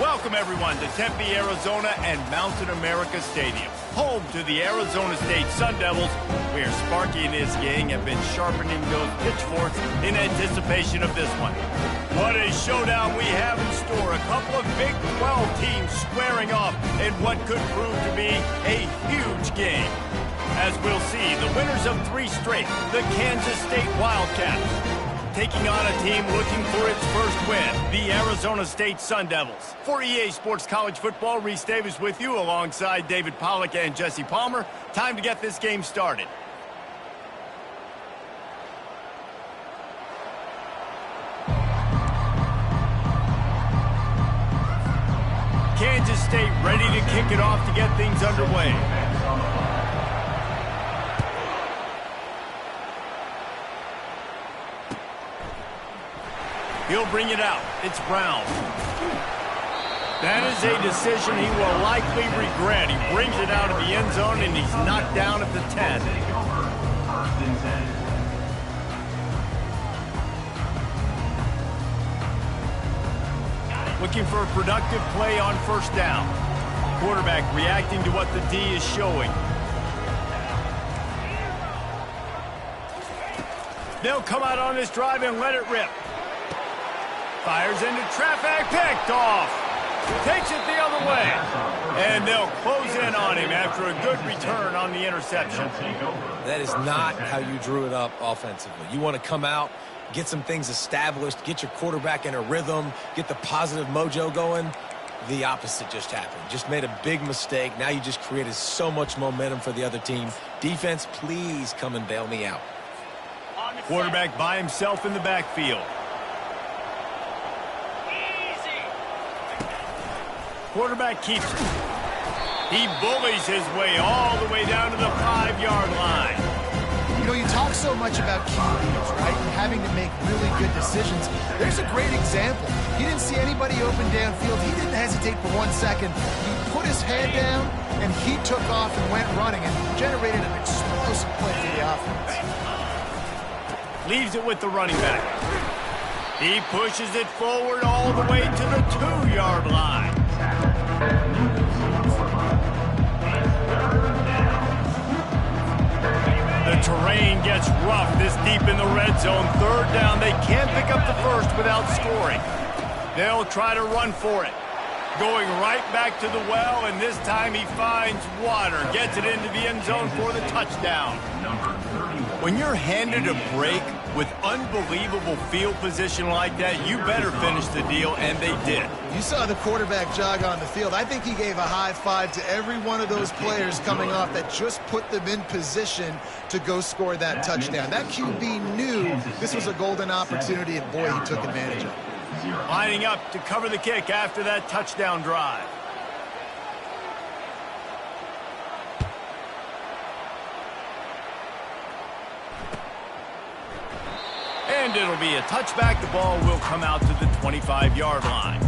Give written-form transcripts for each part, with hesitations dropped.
Welcome, everyone, to Tempe, Arizona and Mountain America Stadium, home to the Arizona State Sun Devils, where Sparky and his gang have been sharpening those pitchforks in anticipation of this one. What a showdown we have in store. A couple of Big 12 teams squaring off in what could prove to be a huge game. As we'll see, the winners of 3 straight, the Kansas State Wildcats, taking on a team looking for its first win, the Arizona State Sun Devils. For EA Sports College Football, Reese Davis with you alongside David Pollack and Jesse Palmer. Time to get this game started. Kansas State ready to kick it off to get things underway. He'll bring it out. It's Brown. That is a decision he will likely regret. He brings it out of the end zone, and he's knocked down at the 10. Looking for a productive play on first down. Quarterback reacting to what the D is showing. They'll come out on this drive and let it rip. Fires into traffic, picked off. Takes it the other way. And they'll close in on him after a good return on the interception. That is not how you drew it up offensively. You want to come out, get some things established, get your quarterback in a rhythm, get the positive mojo going. The opposite just happened. Just made a big mistake. Now you just created so much momentum for the other team. Defense, please come and bail me out. Quarterback by himself in the backfield. Quarterback keeps it. He bullies his way all the way down to the 5-yard line. You know, you talk so much about QBs, right? And having to make really good decisions. There's a great example. He didn't see anybody open downfield. He didn't hesitate for 1 second. He put his head down, and he took off and went running and generated an explosive play for the offense. Leaves it with the running back. He pushes it forward all the way to the 2-yard line. The terrain gets rough this deep in the red zone. Third down, they can't pick up the first without scoring. They'll try to run for it. Going right back to the well, and this time he finds water. Gets it into the end zone for the touchdown. When you're handed a break with unbelievable field position like that, you better finish the deal, and they did. You saw the quarterback jog on the field. I think he gave a high five to every one of those players coming off that just put them in position to go score that touchdown. That QB knew this was a golden opportunity, and boy, he took advantage of it. Lining up to cover the kick after that touchdown drive. And it'll be a touchback. The ball will come out to the 25-yard line.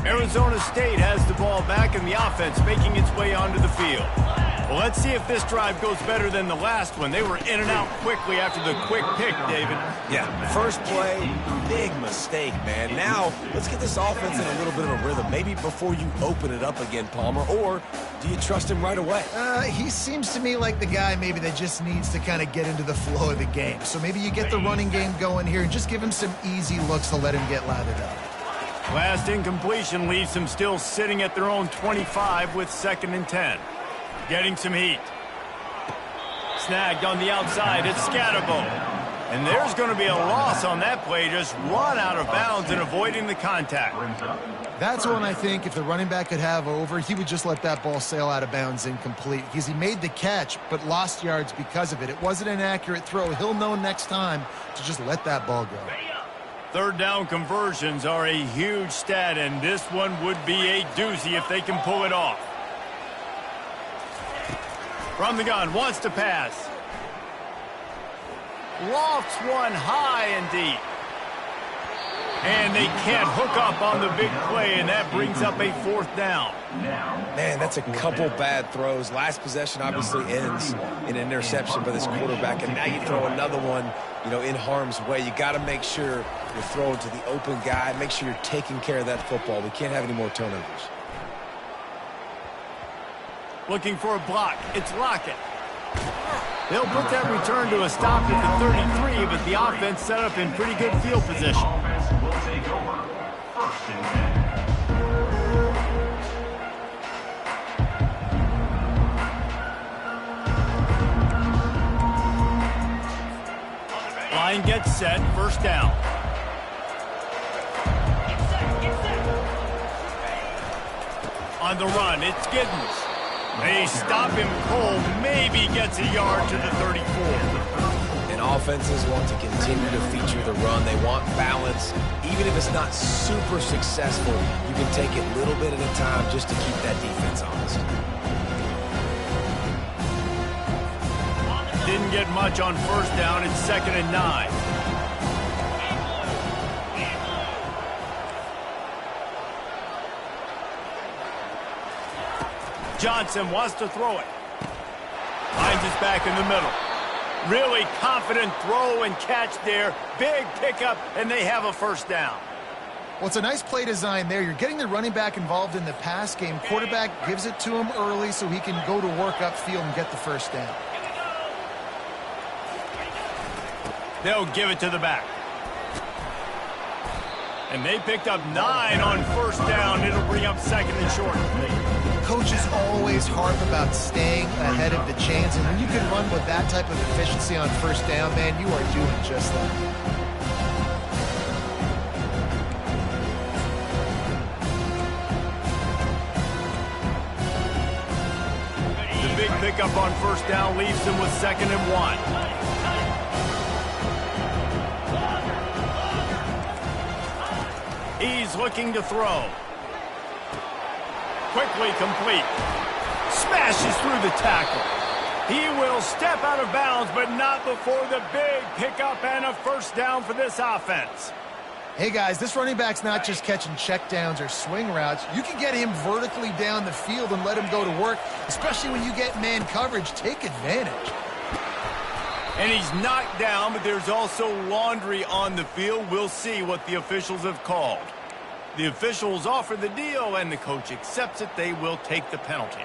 Arizona State has the ball back, and the offense making its way onto the field. Well, let's see if this drive goes better than the last one. They were in and out quickly after the quick pick, David. Yeah, first play, big mistake, man. Now, let's get this offense in a little bit of a rhythm. Maybe before you open it up again, Palmer, or do you trust him right away? He seems to me like the guy maybe that just needs to kind of get into the flow of the game. So maybe you get the running game going here and just give him some easy looks to let him get lathered up. Last incompletion leaves them still sitting at their own 25 with 2nd and 10. Getting some heat. Snagged on the outside. It's Scatterbo. And there's going to be a loss on that play. Just run out of bounds and avoiding the contact. That's one I think if the running back could have over, he would just let that ball sail out of bounds incomplete. Because he made the catch, but lost yards because of it. It wasn't an accurate throw. He'll know next time to just let that ball go. Third down conversions are a huge stat, and this one would be a doozy if they can pull it off. From the gun, wants to pass. Lofts one high and deep. And they can't hook up on the big play, and that brings up a 4th down. Man, that's a couple bad throws. Last possession obviously ends in an interception by this quarterback, and now you throw another one, in harm's way. You got to make sure you're throwing to the open guy. Make sure you're taking care of that football. We can't have any more turnovers. Looking for a block. It's Lockett. They'll put that return to a stop at the 33, but the offense set up in pretty good field position. Will take over. 1st and 10. Line gets set. 1st down. On the run, it's Giddens. They stop him cold. Maybe gets a yard to the 34. And offenses want to continue to feature the run. They want balance. Even if it's not super successful, you can take it little bit at a time just to keep that defense honest. Didn't get much on 1st down. It's 2nd and 9. Johnson wants to throw it. Finds his back in the middle. Really confident throw and catch there. Big pickup, and they have a 1st down. Well, it's a nice play design there. You're getting the running back involved in the pass game. Quarterback gives it to him early so he can go to work upfield and get the 1st down. They'll give it to the back. And they picked up 9 on 1st down. It'll bring up 2nd and short. Coaches always harp about staying ahead of the chains, and when you can run with that type of efficiency on 1st down, man, you are doing just that. The big pickup on 1st down leaves them with 2nd and 1. He's looking to throw. Quickly complete. Smashes through the tackle. He will step out of bounds, but not before the big pickup and a 1st down for this offense. Hey, guys, this running back's not just catching checkdowns or swing routes. You can get him vertically down the field and let him go to work, especially when you get man coverage. Take advantage. And he's knocked down, but there's also laundry on the field. We'll see what the officials have called. The officials offer the deal, and the coach accepts it. They will take the penalty.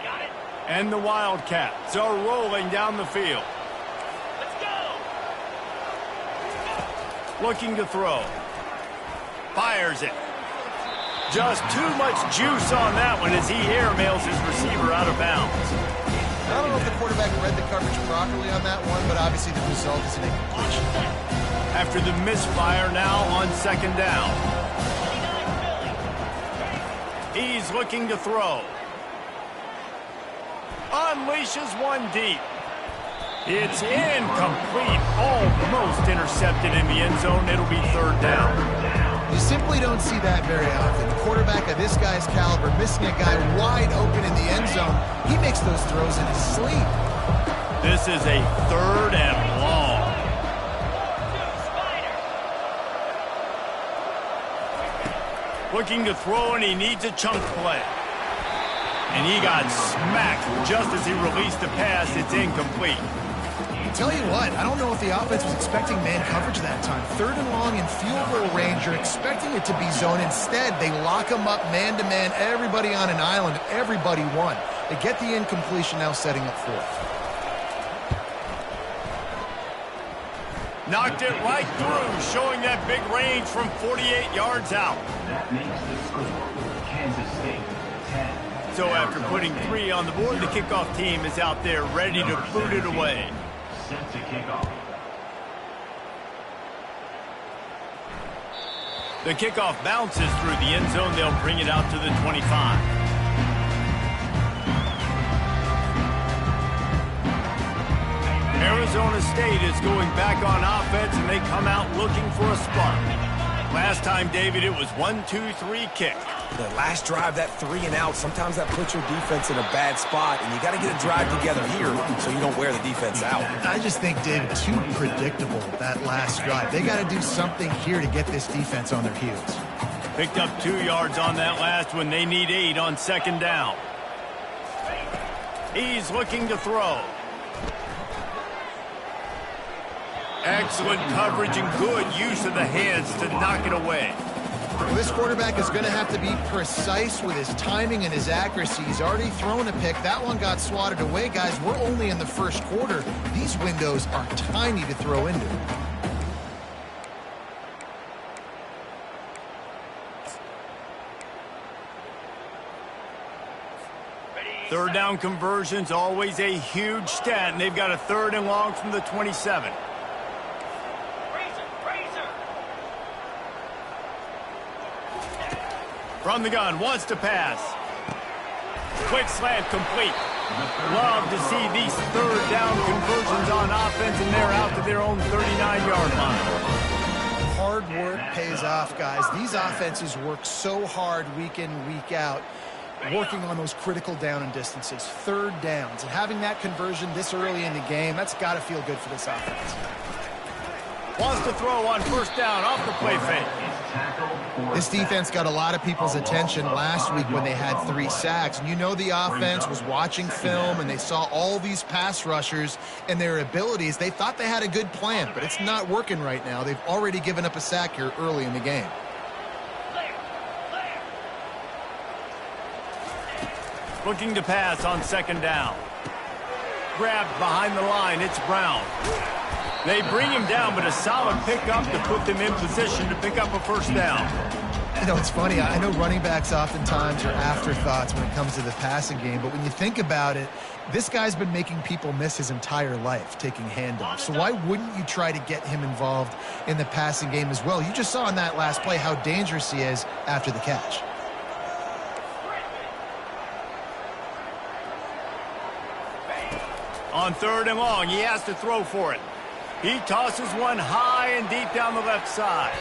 And the Wildcats are rolling down the field. Let's go! Looking to throw. Fires it. Just too much juice on that one as he airmails his receiver out of bounds. I don't know if the quarterback read the coverage properly on that one, but obviously the result is an incompletion. After the misfire, now on 2nd down. He's looking to throw. Unleashes one deep. It's incomplete. Almost intercepted in the end zone. It'll be 3rd down. You simply don't see that very often. The quarterback of this guy's caliber missing a guy wide open in the end zone. He makes those throws in his sleep. This is a 3rd and long. Looking to throw, and he needs a chunk play. And he got smacked just as he released the pass. It's incomplete. Tell you what, I don't know if the offense was expecting man coverage that time. 3rd and long in field goal range. You're expecting it to be zone. Instead, they lock him up man-to-man, everybody on an island, everybody won. They get the incompletion, now setting up 4th. Knocked it right through, showing that big range from 48 yards out. That makes the score KState 10. So after putting 3 on the board, the kickoff team is out there ready to boot it away. Set to kick off. The kickoff bounces through the end zone. They'll bring it out to the 25. Arizona State is going back on offense, and they come out looking for a spark. Last time, David, it was 1-2-3 kick. The last drive, that 3 and out, sometimes that puts your defense in a bad spot, and you got to get a drive together here so you don't wear the defense out. I just think, David, too predictable, that last drive. They got to do something here to get this defense on their heels. Picked up 2 yards on that last one. They need 8 on second down. He's looking to throw. Excellent coverage and good use of the hands to knock it away. Well, this quarterback is going to have to be precise with his timing and his accuracy. He's already thrown a pick. That one got swatted away, guys. We're only in the first quarter. These windows are tiny to throw into. Third down conversion's always a huge stat, and they've got a 3rd and long from the 27. From the gun, wants to pass. Quick slant complete. Love to see these 3rd down conversions on offense, and they're out to their own 39-yard line. Hard work pays off, guys. These offenses work so hard week in, week out, working on those critical down and distances, 3rd downs. And having that conversion this early in the game, that's got to feel good for this offense. Wants to throw on 1st down off the play fake. This defense got a lot of people's attention last week when they had 3 sacks. And you know the offense was watching film, and they saw all these pass rushers and their abilities. They thought they had a good plan, but it's not working right now. They've already given up a sack here early in the game. Looking to pass on 2nd down. Grabbed behind the line, it's Brown. They bring him down, but a solid pickup to put them in position to pick up a 1st down. You know, it's funny. I know running backs oftentimes are afterthoughts when it comes to the passing game, but when you think about it, this guy's been making people miss his entire life taking handoffs. So why wouldn't you try to get him involved in the passing game as well? You just saw in that last play how dangerous he is after the catch. On 3rd and long, he has to throw for it. He tosses one high and deep down the left side.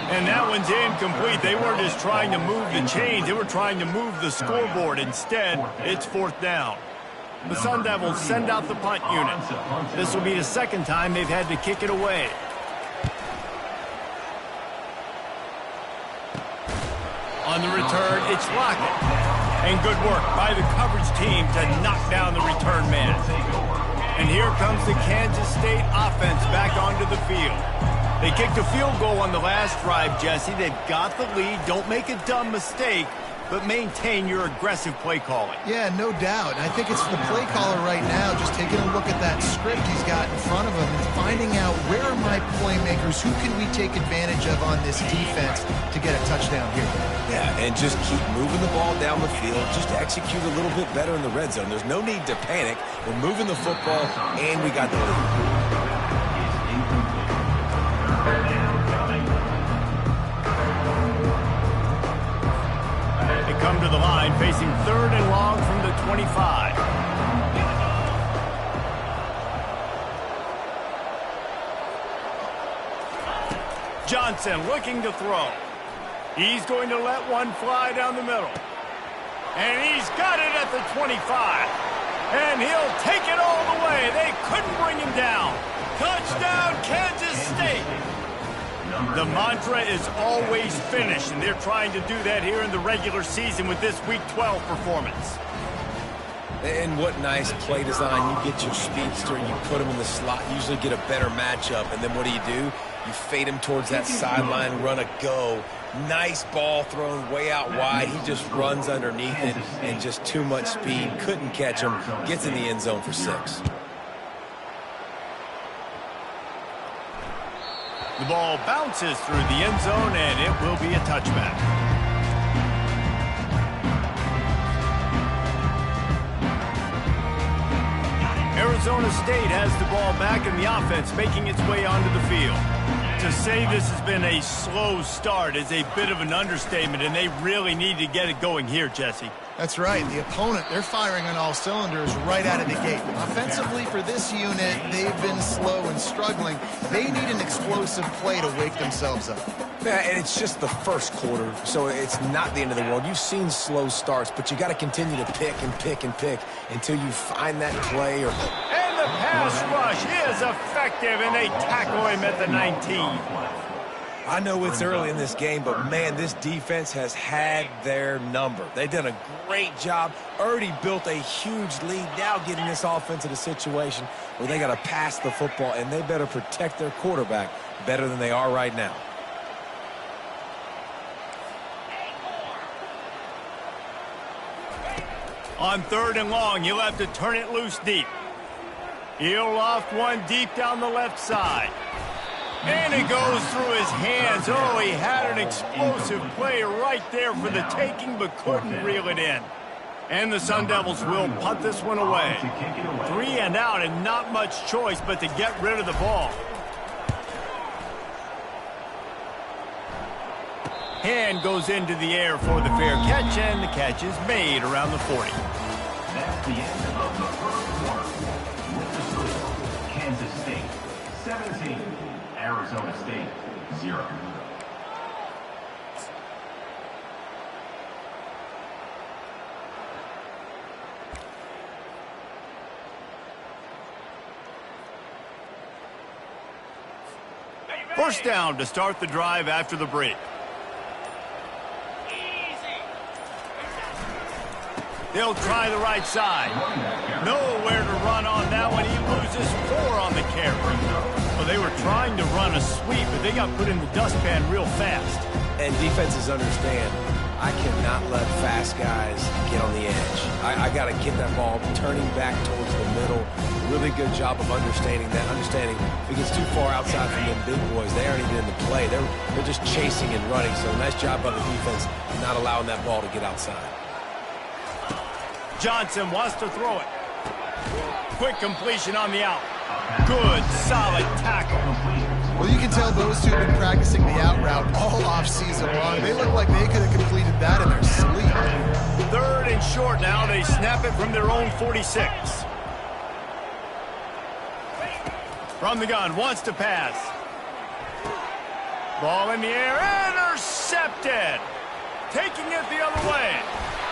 And that one's incomplete. They weren't just trying to move the chains. They were trying to move the scoreboard. Instead, it's 4th down. The Sun Devils send out the punt unit. This will be the 2nd time they've had to kick it away. On the return, it's Lockett. And good work by the coverage team to knock down the return man. And here comes the Kansas State offense back onto the field. They kicked a field goal on the last drive, Jesse. They've got the lead. Don't make a dumb mistake, but maintain your aggressive play calling. Yeah, no doubt. And I think it's the play caller right now just taking a look at that script he's got in front of him and finding out where are my playmakers, who can we take advantage of on this defense to get a touchdown here. Yeah, and just keep moving the ball down the field. Just execute a little bit better in the red zone. There's no need to panic. We're moving the football, and we got the lead. They come to the line facing 3rd and long from the 25. Johnson looking to throw. He's going to let one fly down the middle. And he's got it at the 25. And he'll take it all the way. They couldn't bring him down. Touchdown, Kansas State. The mantra is always finish, and they're trying to do that here in the regular season with this Week 12 performance. And what nice play design. You get your speedster, you put him in the slot, usually get a better matchup. And then what do? You fade him towards that sideline, run a go. Nice ball thrown way out wide. He just runs underneath it and just too much speed. Couldn't catch him. Gets in the end zone for 6. The ball bounces through the end zone, and it will be a touchback. Arizona State has the ball back, and the offense making its way onto the field. To say this has been a slow start is a bit of an understatement, and they really need to get it going here, Jesse. That's right. The opponent, they're firing on all cylinders right out of the gate. Offensively, for this unit, they've been slow and struggling. They need an explosive play to wake themselves up. Yeah, and it's just the first quarter, so it's not the end of the world. You've seen slow starts, but you got to continue to pick and pick and pick until you find that play. And the pass rush is effective, and they tackle him at the 19. I know it's early in this game, but, man, this defense has had their number. They've done a great job, already built a huge lead, now getting this offense in a situation where they got to pass the football, and they better protect their quarterback better than they are right now. On 3rd and long, he'll have to turn it loose deep. He'll loft one deep down the left side. And it goes through his hands. Oh, he had an explosive play right there for the taking, but couldn't reel it in. And the Sun Devils will punt this one away. 3 and out, and not much choice but to get rid of the ball. Hand goes into the air for the fair catch, and the catch is made around the 40. That's the end of the first quarter. With the score, Kansas State 17, Arizona State 0. First down to start the drive after the break. They'll try the right side. Nowhere to run on that one. He loses 4 on the carry. Well, they were trying to run a sweep, but they got put in the dustpan real fast. And defenses understand, I cannot let fast guys get on the edge. I got to get that ball turning back towards the middle. Really good job of understanding that. Understanding if it gets too far outside from them big boys, they aren't even in the play. They're just chasing and running. So nice job by the defense not allowing that ball to get outside. Johnson wants to throw it. Quick completion on the out. Good, solid tackle. Well, you can tell those two have been practicing the out route all off-season long. They look like they could have completed that in their sleep. 3rd and short now. They snap it from their own 46. From the gun, wants to pass. Ball in the air, intercepted. Taking it the other way.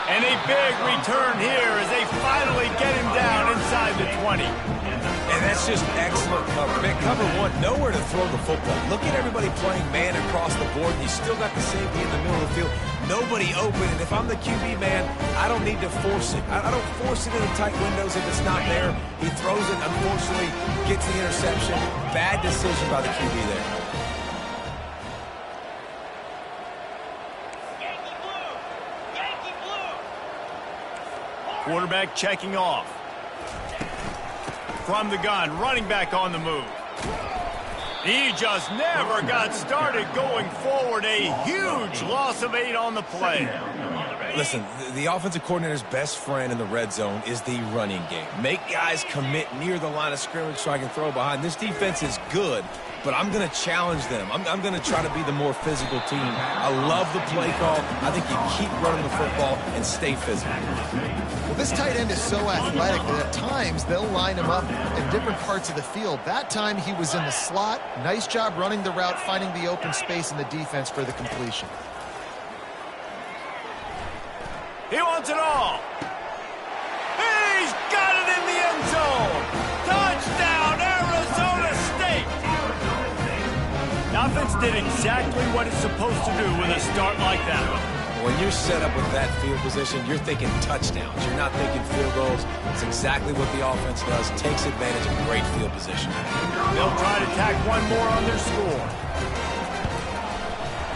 And a big return here as they finally get him down inside the 20. And that's just excellent cover. Man, cover one, nowhere to throw the football. Look at everybody playing man across the board, and you still got the safety in the middle of the field. Nobody open, and if I'm the QB, man, I don't need to force it. I don't force it in the tight windows if it's not there. He throws it, unfortunately, gets the interception. Bad decision by the QB there. Quarterback checking off. From the gun, running back on the move. He just never got started going forward. A huge loss of 8 on the play. Listen, the offensive coordinator's best friend in the red zone is the running game. Make guys commit near the line of scrimmage so I can throw behind. This defense is good, but I'm going to challenge them. I'm going to try to be the more physical team. I love the play call. I think you keep running the football and stay physical. Well, this tight end is so athletic that at times they'll line him up in different parts of the field. That time he was in the slot. Nice job running the route, finding the open space in the defense for the completion. He wants it all. He's got it in the end zone. Touchdown, Arizona State. Offense did exactly what it's supposed to do with a start like that. When you're set up with that field position, you're thinking touchdowns. You're not thinking field goals. It's exactly what the offense does. Takes advantage of great field position. They'll try to tack one more on their score.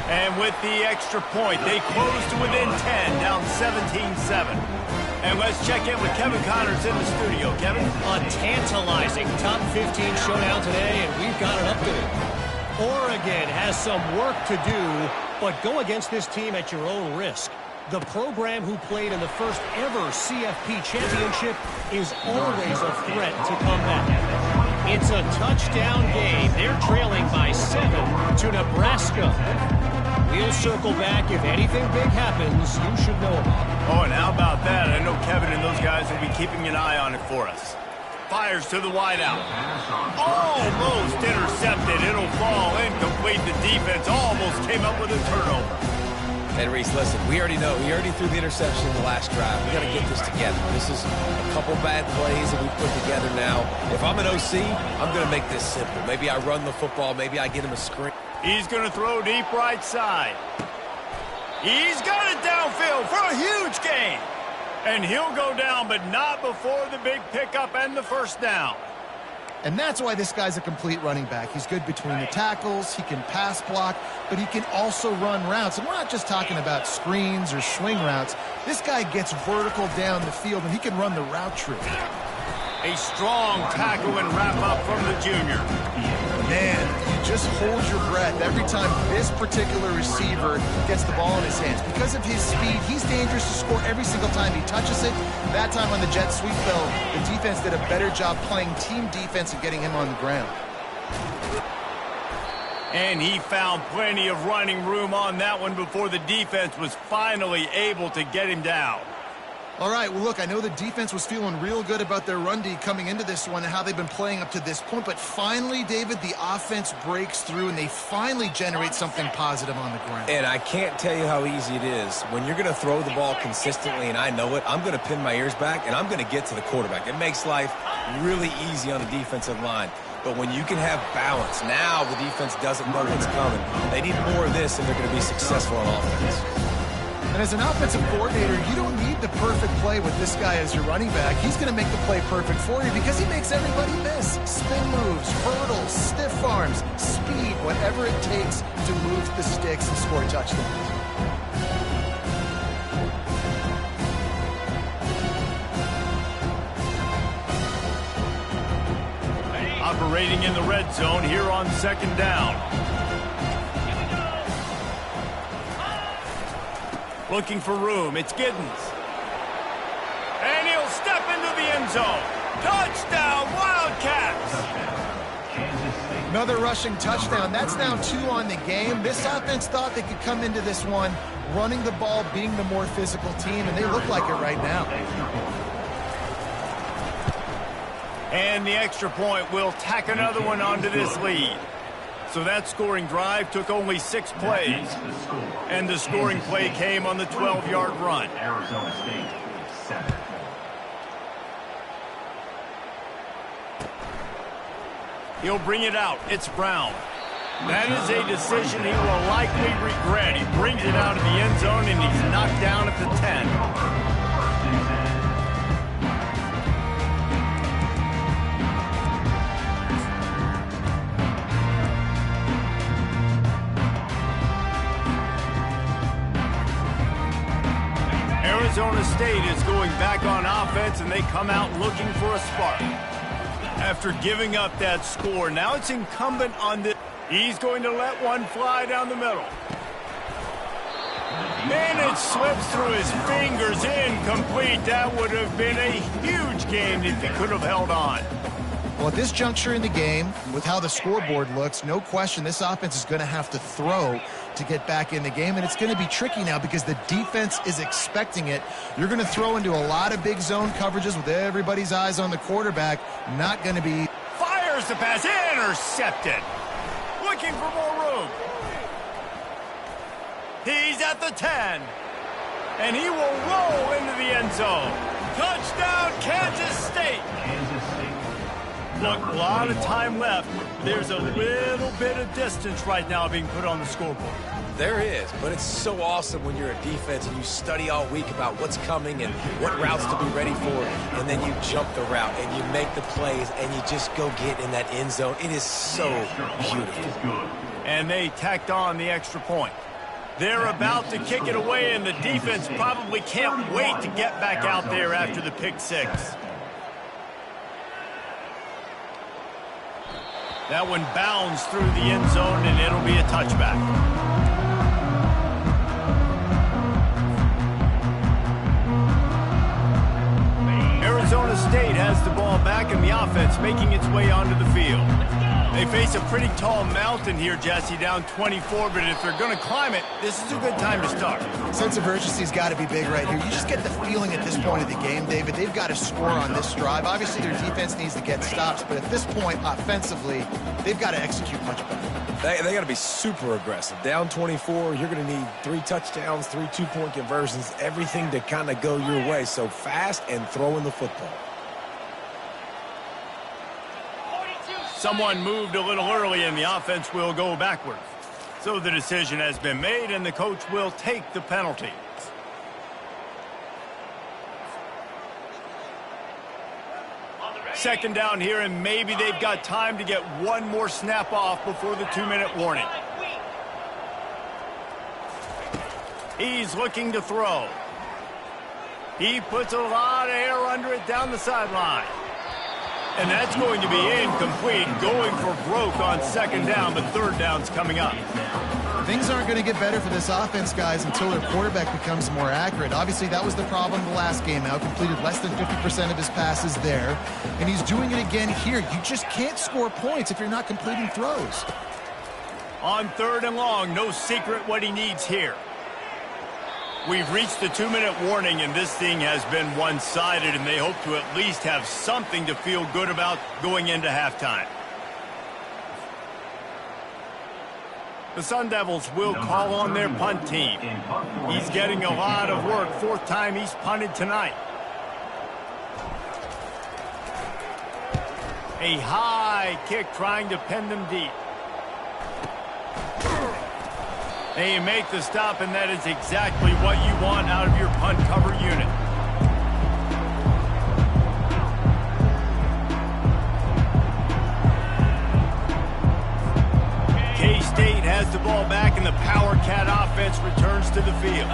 And with the extra point, they close to within 10, down 17-7. And let's check in with Kevin Connors in the studio. Kevin? A tantalizing top 15 showdown today, and we've got an update. Oregon has some work to do, but go against this team at your own risk. The program who played in the first ever CFP championship is always a threat to come back. It's a touchdown game. They're trailing by 7 to Nebraska. We'll circle back. If anything big happens, you should know about it. Oh, and how about that? I know Kevin and those guys will be keeping an eye on it for us. Fires to the wideout. Almost intercepted. It'll fall incomplete. The defense almost came up with a turnover. And Reese, listen, we already know. He already threw the interception in the last drive. We got to get this together. This is a couple bad plays that we put together now. If I'm an OC, I'm going to make this simple. Maybe I run the football. Maybe I get him a screen. He's going to throw deep right side. He's got it downfield for a huge gain. And he'll go down, but not before the big pickup and the first down. And that's why this guy's a complete running back. He's good between the tackles, he can pass block, but he can also run routes. And we're not just talking about screens or swing routes. This guy gets vertical down the field, and he can run the route tree. A strong tackle and wrap up from the junior. Man, you just hold your breath every time this particular receiver gets the ball in his hands. Because of his speed, he's dangerous to score every single time he touches it. That time on the jet sweep, though, the defense did a better job playing team defense and getting him on the ground. And he found plenty of running room on that one before the defense was finally able to get him down. All right, well, look, I know the defense was feeling real good about their run D coming into this one and how they've been playing up to this point, but finally, David, the offense breaks through and they finally generate something positive on the ground. And I can't tell you how easy it is. When you're going to throw the ball consistently, and I know it, I'm going to pin my ears back, and I'm going to get to the quarterback. It makes life really easy on the defensive line. But when you can have balance, now the defense doesn't know what's coming. They need more of this, and they're going to be successful on offense. And as an offensive coordinator, you don't need the perfect play with this guy as your running back. He's going to make the play perfect for you because he makes everybody miss. Spin moves, hurdles, stiff arms, speed, whatever it takes to move the sticks and score touchdowns. Operating in the red zone here on second down. Looking for room. It's Giddens. And he'll step into the end zone. Touchdown, Wildcats! Another rushing touchdown. That's now 2 on the game. This offense thought they could come into this one running the ball, being the more physical team, and they look like it right now. And the extra point will tack another one onto this lead. So that scoring drive took only 6 plays. And the scoring play came on the 12-yard run. Arizona State, 7. He'll bring it out. It's Brown. That is a decision he will likely regret. He brings it out of the end zone, and he's knocked down at the 10. Arizona State is going back on offense, and they come out looking for a spark. After giving up that score, now it's incumbent on this. He's going to let one fly down the middle. And it slips through his fingers, incomplete. That would have been a huge game if he could have held on. Well, at this juncture in the game, with how the scoreboard looks, no question this offense is going to have to throw to get back in the game, and it's going to be tricky now because the defense is expecting it. You're going to throw into a lot of big zone coverages with everybody's eyes on the quarterback. Not going to be... Fires the pass, intercepted. Looking for more room. He's at the 10. And he will roll into the end zone. Touchdown, Kansas State. Look, a lot of time left. There's a little bit of distance right now being put on the scoreboard. There is, but it's so awesome when you're a defense and you study all week about what's coming and what routes to be ready for, and then you jump the route and you make the plays and you just go get in that end zone. It is so beautiful. And they tacked on the extra point. They're about to kick it away, and the defense probably can't wait to get back out there after the pick six. That one bounds through the end zone, and it'll be a touchback. Arizona State has the ball back quarterback and the offense making its way onto the field. They face a pretty tall mountain here, Jesse, down 24, but if they're going to climb it, this is a good time to start. Sense of urgency's got to be big right here. You just get the feeling at this point of the game, David, they've got to score on this drive. Obviously, their defense needs to get stops, but at this point, offensively, they've got to execute much better. They got to be super aggressive. Down 24, you're going to need 3 touchdowns, 3 two-point conversions, everything to kind of go your way. So fast and throwing the football. Someone moved a little early, and the offense will go backward. So the decision has been made, and the coach will take the penalty. Second down here, and maybe they've got time to get one more snap off before the 2-minute warning. He's looking to throw. He puts a lot of air under it down the sideline. And that's going to be incomplete, going for broke on second down, but third down's coming up. Things aren't going to get better for this offense, guys, until their quarterback becomes more accurate. Obviously, that was the problem the last game out. Completed less than 50% of his passes there. And he's doing it again here. You just can't score points if you're not completing throws. On third and long, no secret what he needs here. We've reached the 2-minute warning, and this thing has been one-sided, and they hope to at least have something to feel good about going into halftime. The Sun Devils will call on their punt team. He's getting a lot of work. 4th time he's punted tonight. A high kick trying to pin them deep. They make the stop, and that is exactly what you want out of your punt cover unit. KState has the ball back, and the Power Cat offense returns to the field.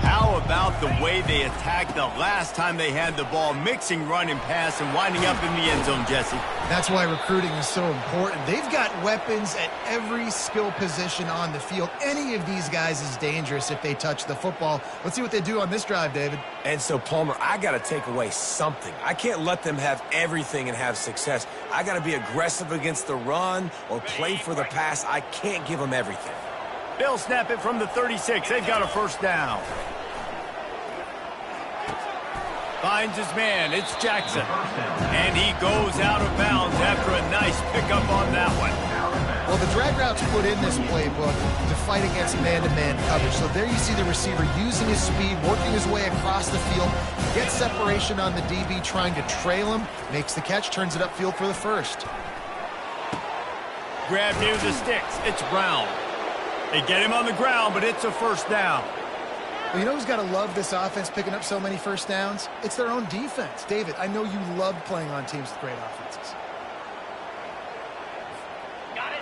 How about the way they attacked the last time they had the ball, mixing run and pass and winding up in the end zone, Jesse? That's why recruiting is so important. They've got weapons at every skill position on the field. Any of these guys is dangerous if they touch the football. Let's see what they do on this drive, David. And so, Palmer, I got to take away something. I can't let them have everything and have success. I got to be aggressive against the run or play for the pass. I can't give them everything. They'll snap it from the 36. They've got a first down. Finds his man. It's Jackson. And he goes out of bounds after a nice pickup on that one. Well, the drag route's put in this playbook to fight against man-to-man coverage. So there you see the receiver using his speed, working his way across the field, gets separation on the DB, trying to trail him, makes the catch, turns it upfield for the first. Grab near the sticks. It's Brown. They get him on the ground, but it's a first down. Well, you know who's got to love this offense picking up so many first downs? It's their own defense. David, I know you love playing on teams with great offenses.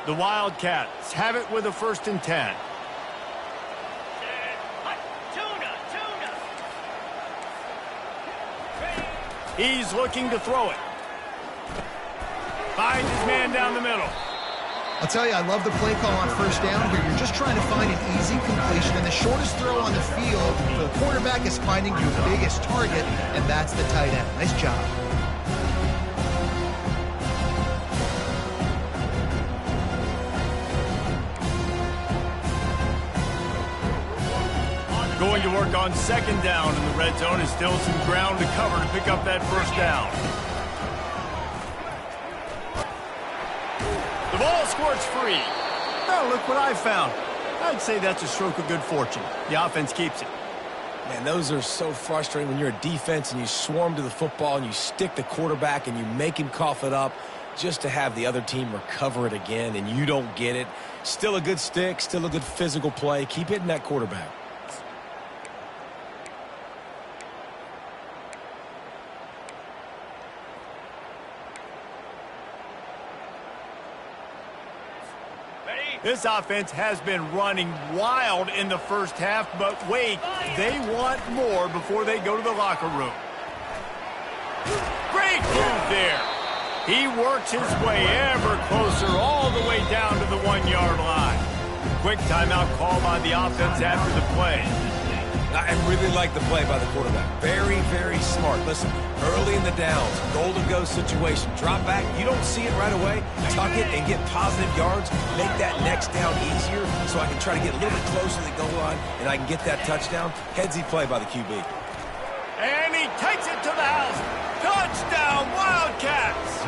The Wildcats have it with a 1st and 10. He's looking to throw it. Finds his man down the middle. I'll tell you, I love the play call on first down here. You're just trying to find an easy completion, and the shortest throw on the field for the quarterback is finding your biggest target, and that's the tight end. Nice job. Going to work on second down in the red zone, and still some ground to cover to pick up that first down. The ball squirts free. Oh, look what I found. I'd say that's a stroke of good fortune. The offense keeps it. Man, those are so frustrating when you're a defense and you swarm to the football and you stick the quarterback and you make him cough it up just to have the other team recover it again and you don't get it. Still a good stick, still a good physical play. Keep hitting that quarterback. This offense has been running wild in the first half, but wait, they want more before they go to the locker room. Great move there. He works his way ever closer all the way down to the 1-yard line. Quick timeout call by the offense after the play. I really like the play by the quarterback. Very, very smart. Listen, early in the downs, golden go situation, drop back. You don't see it right away. Tuck it and get positive yards. Make that next down easier so I can try to get a little bit closer to the goal line and I can get that touchdown. Headsy play by the QB. And he takes it to the house. Touchdown, Wildcats!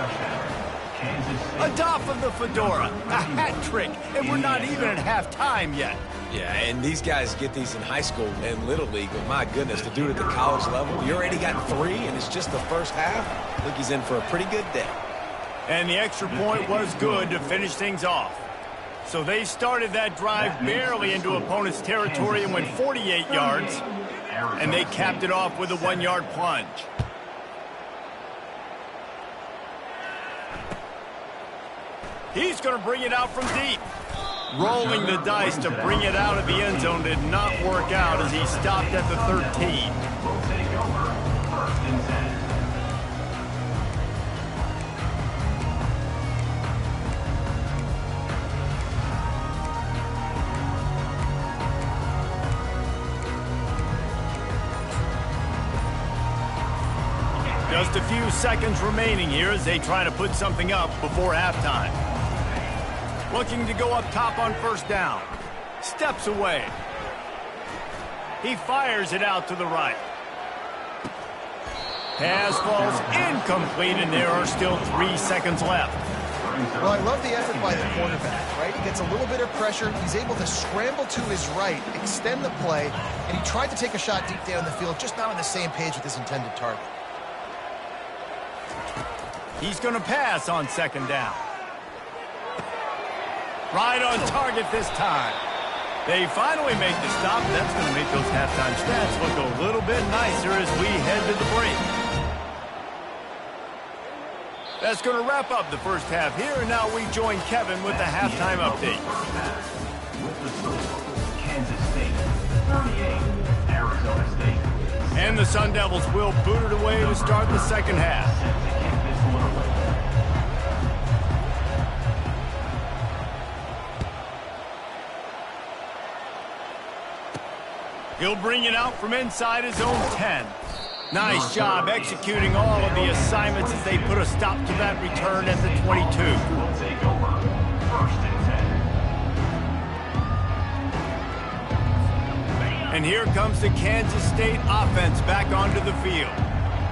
Atop of the fedora, a hat trick, and we're not even at halftime yet. Yeah, and these guys get these in high school and Little League, but my goodness, to do it at the college level, you already got 3, and it's just the first half. I think he's in for a pretty good day. And the extra point was good to finish things off. So they started that drive barely into opponent's territory and went 48 yards, and they capped it off with a 1-yard plunge. He's going to bring it out from deep. Rolling the dice to bring it out of the end zone did not work out as he stopped at the 13. Will take over 1st and 10. Just a few seconds remaining here as they try to put something up before halftime. Looking to go up top on 1st down. Steps away. He fires it out to the right. Pass falls incomplete, and there are still 3 seconds left. Well, I love the effort by the quarterback, right? He gets a little bit of pressure. He's able to scramble to his right, extend the play, and he tried to take a shot deep down the field, just not on the same page with his intended target. He's going to pass on 2nd down. Right on target this time. They finally make the stop. That's going to make those halftime stats look a little bit nicer as we head to the break. That's going to wrap up the first half here, and now we join Kevin with the halftime update. With the score, Kansas State 38, Arizona State. And the Sun Devils will boot it away to start the second half. He'll bring it out from inside his own 10. Nice job executing all of the assignments as they put a stop to that return at the 22. Will take over 1st and 10. And here comes the Kansas State offense back onto the field.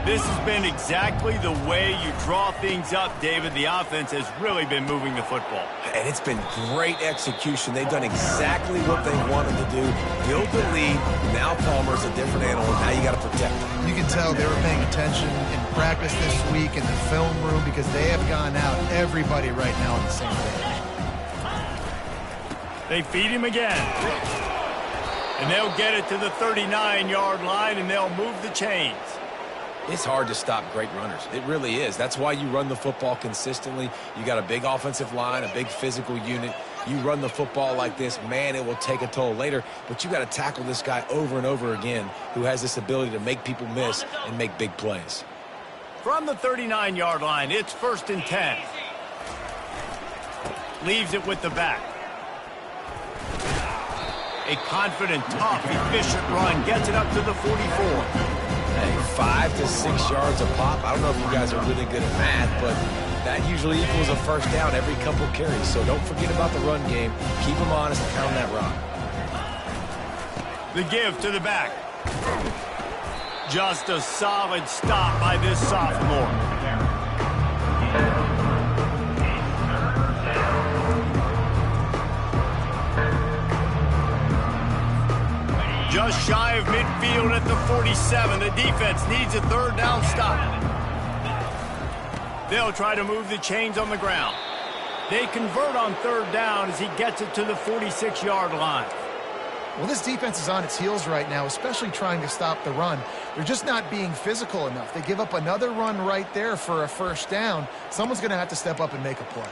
This has been exactly the way you draw things up, David. The offense has really been moving the football. And it's been great execution. They've done exactly what they wanted to do. Build the lead. Now Palmer's a different animal. Now you got to protect him. You can tell they were paying attention in practice this week in the film room because they have gone out, everybody right now on the same page. They feed him again. And they'll get it to the 39-yard line, and they'll move the chains. It's hard to stop great runners. It really is. That's why you run the football consistently. You got a big offensive line, a big physical unit. You run the football like this, man, it will take a toll later. But you got to tackle this guy over and over again who has this ability to make people miss and make big plays. From the 39-yard line, it's 1st and 10. Leaves it with the back. A confident, tough, efficient run gets it up to the 44. Hey, 5 to 6 yards a pop. I don't know if you guys are really good at math, but that usually equals a 1st down every couple carries. So don't forget about the run game. Keep them honest and pound that rock. The give to the back. Just a solid stop by this sophomore. Just shy of midfield at the 47. The defense needs a 3rd down stop. They'll try to move the chains on the ground. They convert on 3rd down as he gets it to the 46-yard line. Well, this defense is on its heels right now, especially trying to stop the run. They're just not being physical enough. They give up another run right there for a 1st down. Someone's going to have to step up and make a play.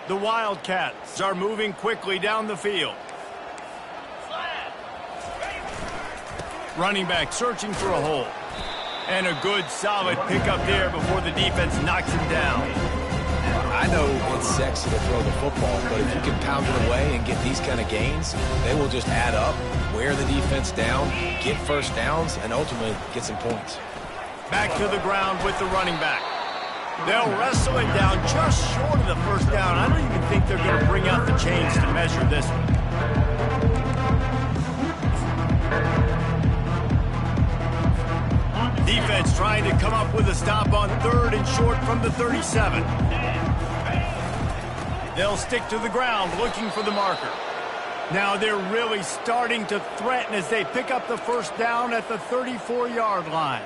The Wildcats are moving quickly down the field. Running back searching for a hole. And a good, solid pickup there before the defense knocks him down. I know it's sexy to throw the football, but if you can pound it away and get these kind of gains, they will just add up, wear the defense down, get first downs, and ultimately get some points. Back to the ground with the running back. They'll wrestle it down just short of the first down. I don't even think they're going to bring out the chains to measure this one. Defense trying to come up with a stop on 3rd and short from the 37. They'll stick to the ground looking for the marker. Now they're really starting to threaten as they pick up the first down at the 34-yard line.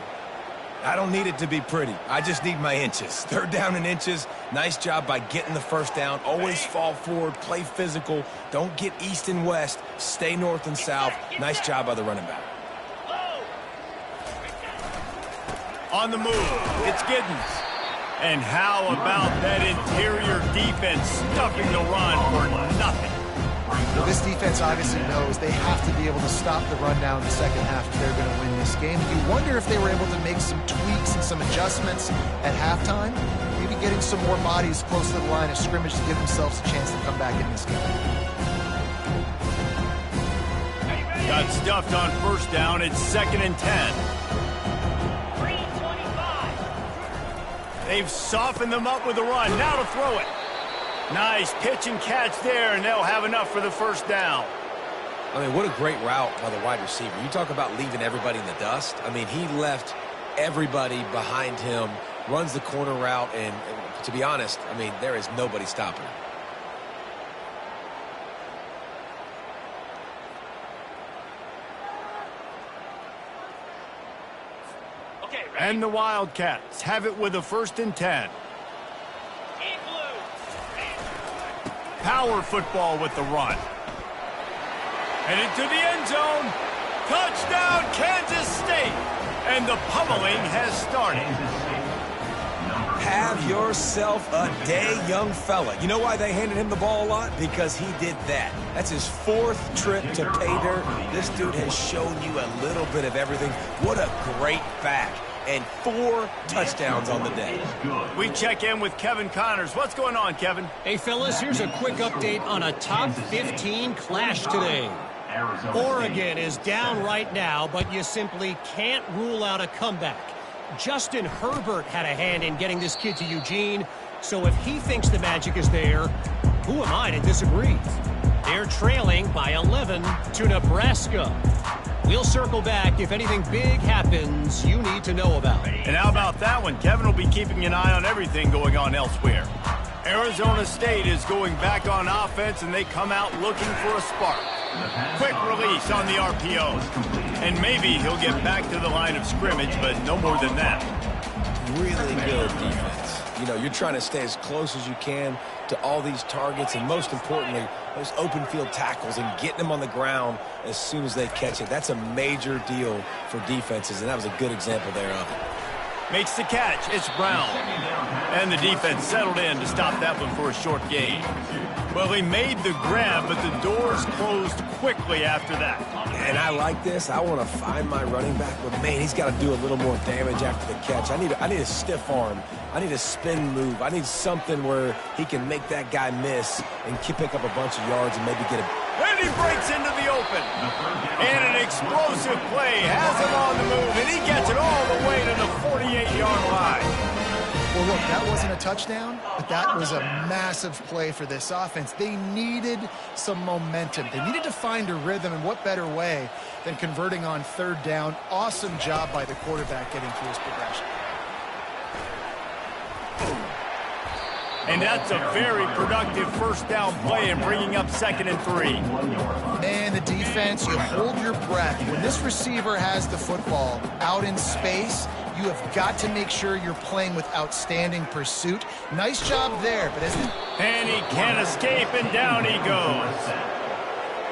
I don't need it to be pretty. I just need my inches. 3rd down in inches. Nice job by getting the first down. Always fall forward, play physical. Don't get east and west. Stay north and south. Nice job by the running back. On the move, it's Giddens. And how about that interior defense stuffing the run for nothing? Well, this defense obviously knows they have to be able to stop the run down in the second half if they're going to win this game. You wonder if they were able to make some tweaks and some adjustments at halftime, maybe getting some more bodies close to the line of scrimmage to give themselves a chance to come back in this game. Got stuffed on first down. It's 2nd and 10. They've softened them up with the run. Now to throw it. Nice pitch and catch there, and they'll have enough for the first down. I mean, what a great route by the wide receiver. You talk about leaving everybody in the dust. I mean, he left everybody behind him, runs the corner route, and to be honest, I mean, there is nobody stopping him. And the Wildcats have it with a 1st and 10. Power football with the run. And into the end zone. Touchdown, Kansas State. And the pummeling has started. Have yourself a day, young fella. You know why they handed him the ball a lot? Because he did that. That's his 4th trip to pay dirt. This dude has shown you a little bit of everything. What a great back. And 4 touchdowns on the day. We check in with Kevin Connors. What's going on, Kevin? Hey, fellas, here's a quick update on a top 15 clash today. Oregon is down right now, but you simply can't rule out a comeback. Justin Herbert had a hand in getting this kid to Eugene, so if he thinks the magic is there, who am I to disagree? They're trailing by 11 to Nebraska. We'll circle back if anything big happens you need to know about. And how about that one? Kevin will be keeping an eye on everything going on elsewhere. Arizona State is going back on offense, and they come out looking for a spark. Quick release on the RPO. And maybe he'll get back to the line of scrimmage, but no more than that. Really good defense. You know, you're trying to stay as close as you can to all these targets, and most importantly, those open field tackles and getting them on the ground as soon as they catch it. That's a major deal for defenses, and that was a good example there of it. Makes the catch. It's Brown. And the defense settled in to stop that one for a short gain. Well, he made the grab, but the doors closed quickly after that. And I like this. I want to find my running back, but man, he's got to do a little more damage after the catch. I need a stiff arm. I need a spin move. I need something where he can make that guy miss and pick up a bunch of yards and maybe get a... And he breaks into the open. And an explosive play has him on the move, and he gets it all the way to the 48-yard line. Well, look, that wasn't a touchdown, but that was a massive play for this offense. They needed some momentum. They needed to find a rhythm, and what better way than converting on 3rd down. Awesome job by the quarterback getting through his progression. And that's a very productive first down play and bringing up 2nd and 3. Man, the defense, you hold your breath. When this receiver has the football out in space, you have got to make sure you're playing with outstanding pursuit. Nice job there, but isn't it? And he can't escape, and down he goes.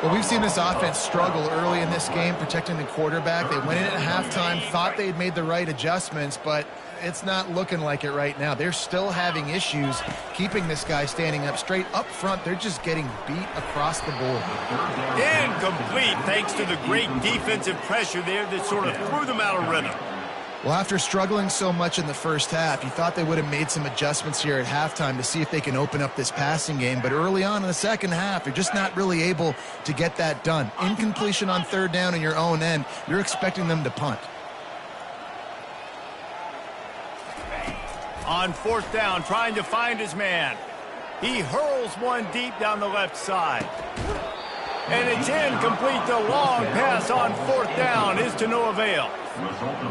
Well, we've seen this offense struggle early in this game protecting the quarterback. They went in at halftime, thought they had made the right adjustments, but it's not looking like it right now. They're still having issues keeping this guy standing up straight. Up front, they're just getting beat across the board. Incomplete, thanks to the great defensive pressure there that sort of threw them out of rhythm. Well, after struggling so much in the first half, you thought they would have made some adjustments here at halftime to see if they can open up this passing game. But early on in the second half, you're just not really able to get that done. Incompletion on third down in your own end, you're expecting them to punt. On fourth down, trying to find his man. He hurls one deep down the left side. And it's incomplete. The long pass on fourth down is to no avail.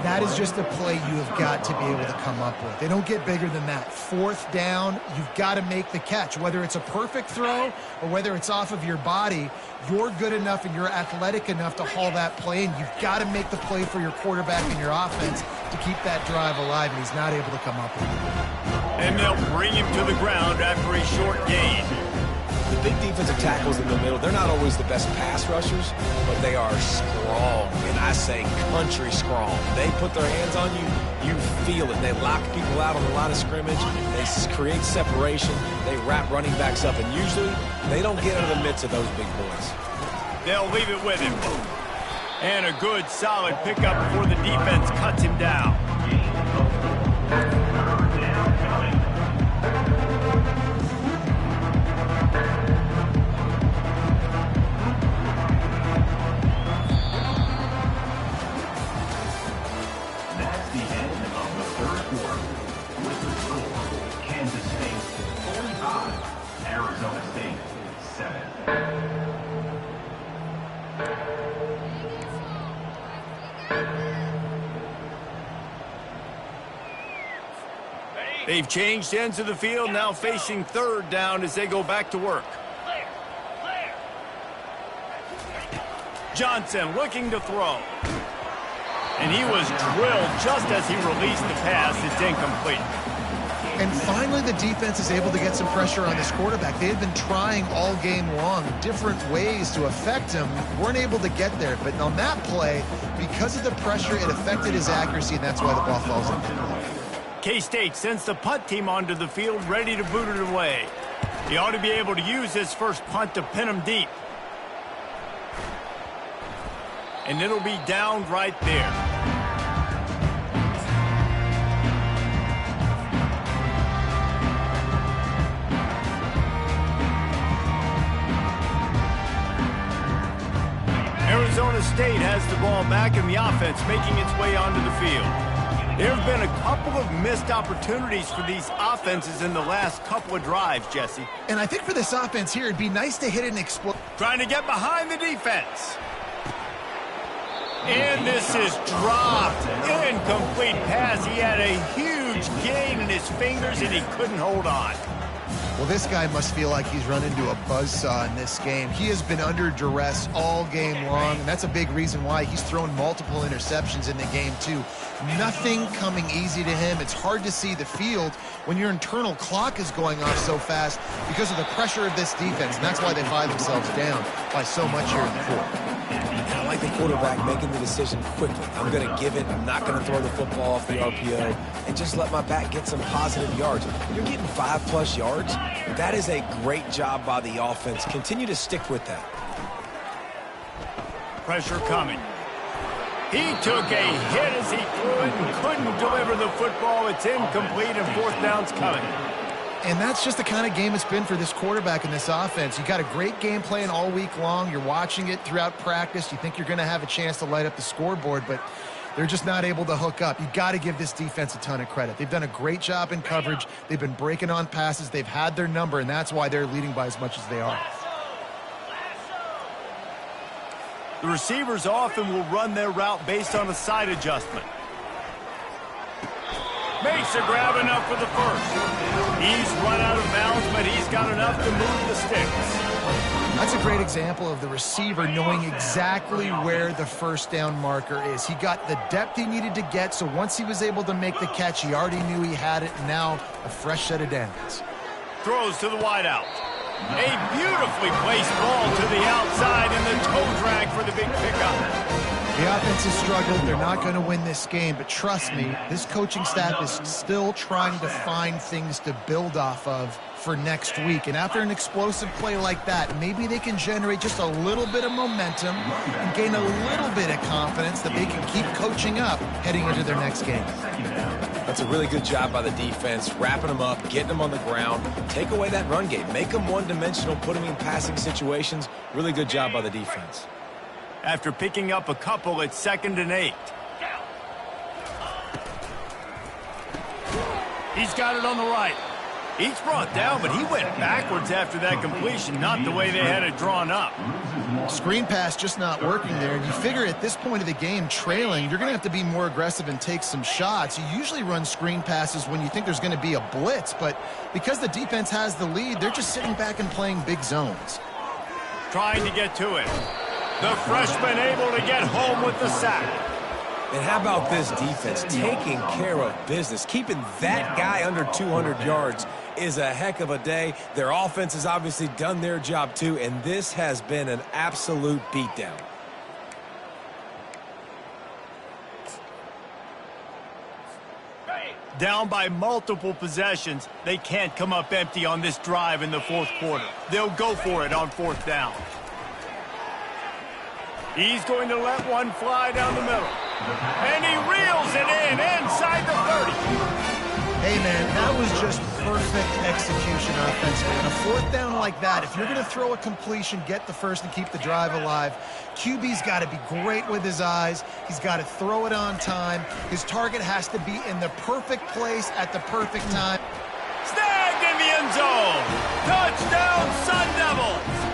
That is just a play you have got to be able to come up with. They don't get bigger than that. Fourth down, you've got to make the catch. Whether it's a perfect throw or whether it's off of your body, you're good enough and you're athletic enough to haul that play, and you've got to make the play for your quarterback and your offense to keep that drive alive, and he's not able to come up with it. And they'll bring him to the ground after a short gain. The big defensive tackles in the middle, they're not always the best pass rushers, but they are strong, and I say country strong. They put their hands on you, you feel it. They lock people out on the line of scrimmage. They create separation. They wrap running backs up, and usually they don't get into the midst of those big boys. They'll leave it with him. And a good, solid pickup before the defense cuts him down. That's the end of the third quarter. With the score, Kansas State 45, Arizona State 7. They've changed ends of the field, now facing third down as they go back to work. Johnson looking to throw. And he was drilled just as he released the pass. It's incomplete. And finally, the defense is able to get some pressure on this quarterback. They had been trying all game long different ways to affect him. Weren't able to get there. But on that play, because of the pressure, it affected his accuracy, and that's why the ball falls incomplete. K-State sends the punt team onto the field, ready to boot it away. He ought to be able to use his first punt to pin him deep. And it'll be down right there. Arizona State has the ball back in the offense, making its way onto the field. There have been a couple of missed opportunities for these offenses in the last couple of drives, Jesse. And I think for this offense here, it'd be nice to hit an explode. Trying to get behind the defense. And this is dropped. Incomplete pass. He had a huge gain in his fingers, and he couldn't hold on. Well, this guy must feel like he's run into a buzzsaw in this game. He has been under duress all game long, and that's a big reason why he's thrown multiple interceptions in the game, too. Nothing coming easy to him. It's hard to see the field when your internal clock is going off so fast because of the pressure of this defense, and that's why they find themselves down by so much here in the fourth. And I like the quarterback making the decision quickly. I'm going to give it. I'm not going to throw the football off the RPO and just let my back get some positive yards. You're getting 5+ yards. That is a great job by the offense. Continue to stick with that. Pressure coming. He took a hit as he threw it and couldn't deliver the football. It's incomplete, and fourth down's coming. And that's just the kind of game it's been for this quarterback in this offense. You got a great game plan all week long. You're watching it throughout practice. You think you're going to have a chance to light up the scoreboard, but they're just not able to hook up. You got to give this defense a ton of credit. They've done a great job in coverage. They've been breaking on passes. They've had their number, and that's why they're leading by as much as they are. The receivers often will run their route based on a side adjustment. Makes a grab enough for the first. He's run out of bounds, but he's got enough to move the sticks. That's a great example of the receiver knowing exactly where the first down marker is. He got the depth he needed to get, so once he was able to make the catch, he already knew he had it, and now a fresh set of downs. Throws to the wideout. A beautifully placed ball to the outside, and the toe drag for the big pickup. The offense has struggled. They're not going to win this game, but trust me, this coaching staff is still trying to find things to build off of for next week. And after an explosive play like that, maybe they can generate just a little bit of momentum and gain a little bit of confidence that they can keep coaching up heading into their next game. That's a really good job by the defense, wrapping them up, getting them on the ground, take away that run game, make them one-dimensional, put them in passing situations. Really good job by the defense. After picking up a couple, it's 2nd and 8. He's got it on the right. He's brought down, but he went backwards after that completion, not the way they had it drawn up. Screen pass just not working there. You figure at this point of the game, trailing, you're going to have to be more aggressive and take some shots. You usually run screen passes when you think there's going to be a blitz, but because the defense has the lead, they're just sitting back and playing big zones. Trying to get to it. The freshman able to get home with the sack. And how about this defense taking care of business? Keeping that guy under 200 yards is a heck of a day. Their offense has obviously done their job too, and this has been an absolute beatdown. Down by multiple possessions, they can't come up empty on this drive in the 4th quarter. They'll go for it on 4th down. He's going to let one fly down the middle. And he reels it in inside the 30. Hey, man, that was just perfect execution offensively. On a 4th down like that, if you're going to throw a completion, get the first and keep the drive alive, QB's got to be great with his eyes. He's got to throw it on time. His target has to be in the perfect place at the perfect time. Snagged in the end zone. Touchdown, Sun Devils.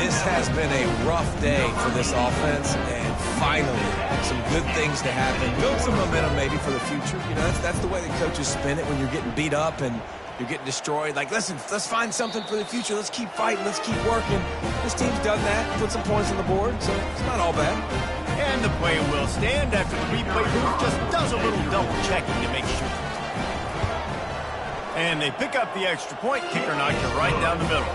This has been a rough day for this offense, and finally, some good things to happen. Build some momentum maybe for the future. You know, that's the way the coaches spin it when you're getting beat up and you're getting destroyed. Like, listen, let's find something for the future. Let's keep fighting. Let's keep working. This team's done that, put some points on the board, so it's not all bad. And the play will stand after the replay booth just does a little double checking to make sure. And they pick up the extra point. Kicker knocked it right down the middle.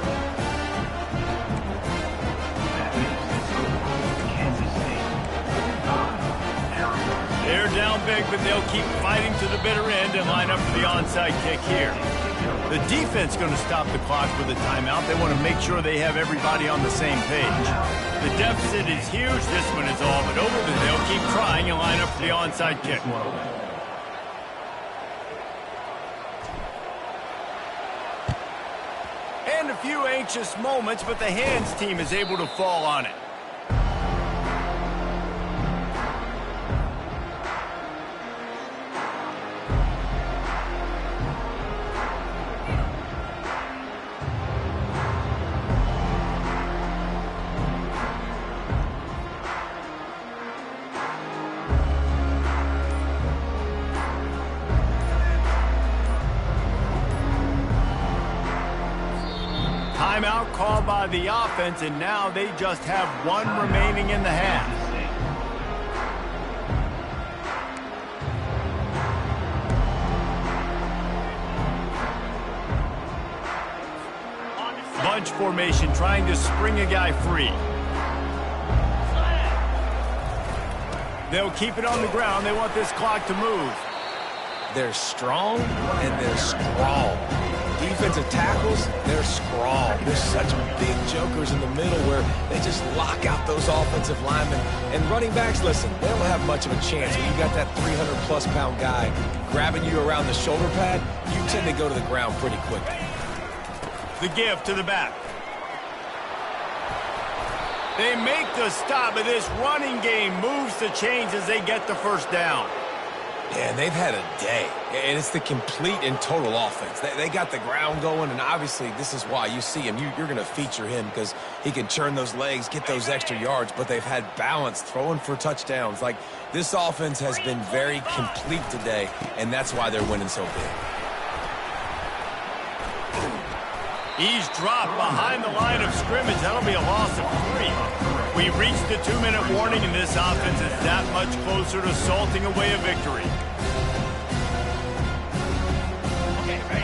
They're down big, but they'll keep fighting to the bitter end and line up for the onside kick here. The defense going to stop the clock with a timeout. They want to make sure they have everybody on the same page. The deficit is huge. This one is all but over, but they'll keep trying and line up for the onside kick. And a few anxious moments, but the hands team is able to fall on it. Timeout called by the offense, and now they just have one remaining in the half. Bunch formation trying to spring a guy free. They'll keep it on the ground. They want this clock to move. They're strong and they're strong. Defensive tackles, they're strong. They're such big jokers in the middle where they just lock out those offensive linemen. And running backs, listen, they don't have much of a chance. When you got that 300-plus pound guy grabbing you around the shoulder pad, you tend to go to the ground pretty quickly. The give to the back. They make the stop, but this running game moves the chains as they get the first down. Yeah, and they've had a day, and it's the complete and total offense. They got the ground going, and obviously this is why you see him. You're going to feature him because he can churn those legs, get those extra yards, but they've had balance, throwing for touchdowns. Like, this offense has been very complete today, and that's why they're winning so big. He's dropped behind the line of scrimmage. That'll be a loss of 3. We reached the 2-minute warning, and this offense is that much closer to salting away a victory.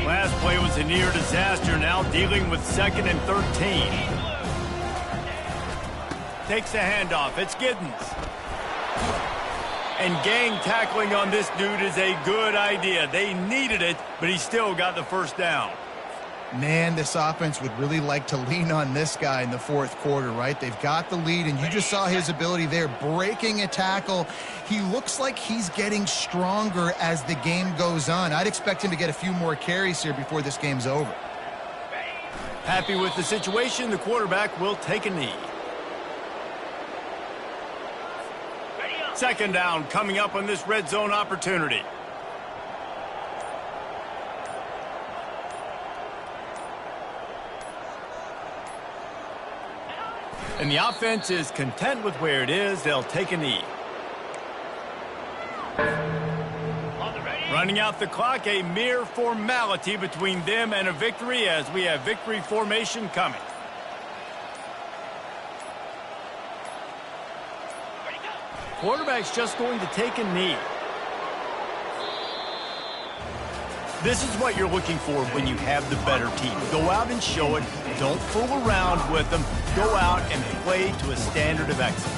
Last play was a near disaster, now dealing with 2nd and 13. Takes the handoff. It's Giddens. And gang tackling on this dude is a good idea. They needed it, but he still got the first down. Man, this offense would really like to lean on this guy in the fourth quarter, right? They've got the lead, and you just saw his ability there, breaking a tackle. He looks like he's getting stronger as the game goes on. I'd expect him to get a few more carries here before this game's over. Happy with the situation, the quarterback will take a knee. Second down coming up on this red zone opportunity. And the offense is content with where it is. They'll take a knee. Running out the clock, a mere formality between them and a victory as we have victory formation coming. Quarterback's just going to take a knee. This is what you're looking for when you have the better team. Go out and show it. Don't fool around with them. Go out and play to a standard of excellence.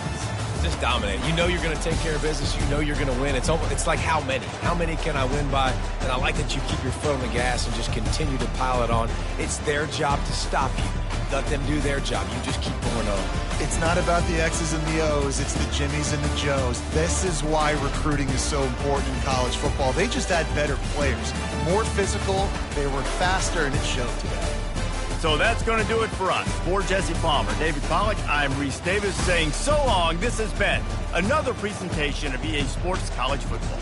Just dominate. You know you're going to take care of business. You know you're going to win. It's like how many? How many can I win by? And I like that you keep your foot on the gas and just continue to pile it on. It's their job to stop you. Let them do their job. You just keep going on. It's not about the X's and the O's. It's the Jimmies and the Joes. This is why recruiting is so important in college football. They just had better players. More physical. They were faster, and it showed today. So that's going to do it for us. For Jesse Palmer, David Pollack, I'm Reese Davis saying so long. This has been another presentation of EA Sports College Football.